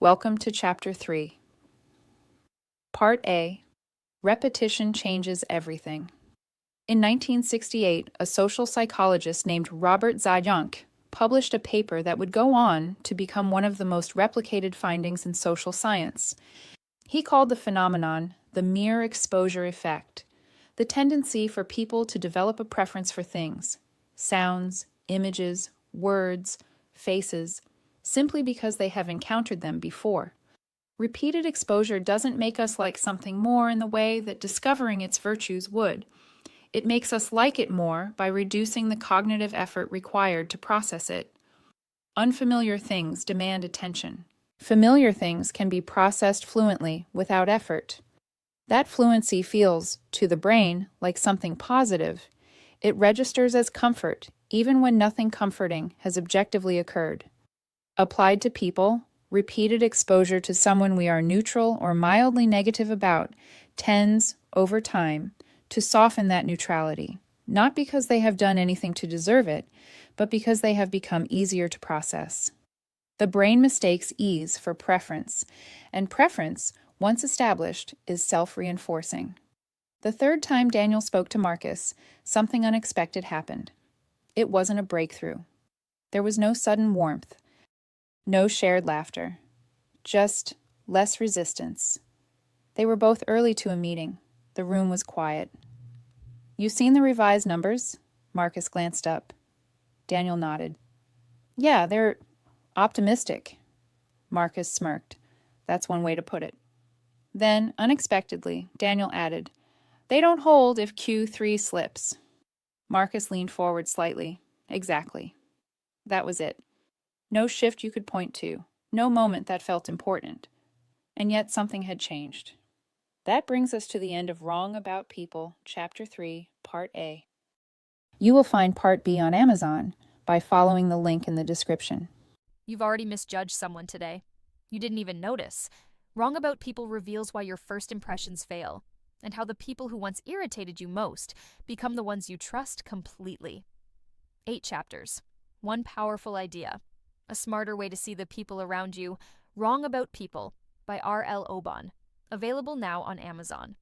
Welcome to Chapter 3. Part A. Repetition Changes Everything. In 1968, a social psychologist named Robert Zajonc published a paper that would go on to become one of the most replicated findings in social science. He called the phenomenon the mere exposure effect, the tendency for people to develop a preference for things, sounds, images, words, faces, simply because they have encountered them before. Repeated exposure doesn't make us like something more in the way that discovering its virtues would. It makes us like it more by reducing the cognitive effort required to process it. Unfamiliar things demand attention. Familiar things can be processed fluently without effort. That fluency feels, to the brain, like something positive. It registers as comfort, even when nothing comforting has objectively occurred. Applied to people, repeated exposure to someone we are neutral or mildly negative about tends, over time, to soften that neutrality, not because they have done anything to deserve it, but because they have become easier to process. The brain mistakes ease for preference, and preference, once established, is self-reinforcing. The third time Daniel spoke to Marcus, something unexpected happened. It wasn't a breakthrough. There was no sudden warmth, no shared laughter, just less resistance. They were both early to a meeting. The room was quiet. "You seen the revised numbers?" Marcus glanced up. Daniel nodded. "Yeah, they're optimistic." Marcus smirked. That's one way to put it. Then, unexpectedly, Daniel added, "They don't hold if Q3 slips." Marcus leaned forward slightly. Exactly. That was it. No shift you could point to, no moment that felt important. And yet something had changed. That brings us to the end of Wrong About People, Chapter 3, Part A. You will find Part B on Amazon by following the link in the description. You've already misjudged someone today. You didn't even notice. Wrong About People reveals why your first impressions fail, and how the people who once irritated you most become the ones you trust completely. 8 chapters. One powerful idea. A smarter way to see the people around you. Wrong About People by R.L. Oban. Available now on Amazon.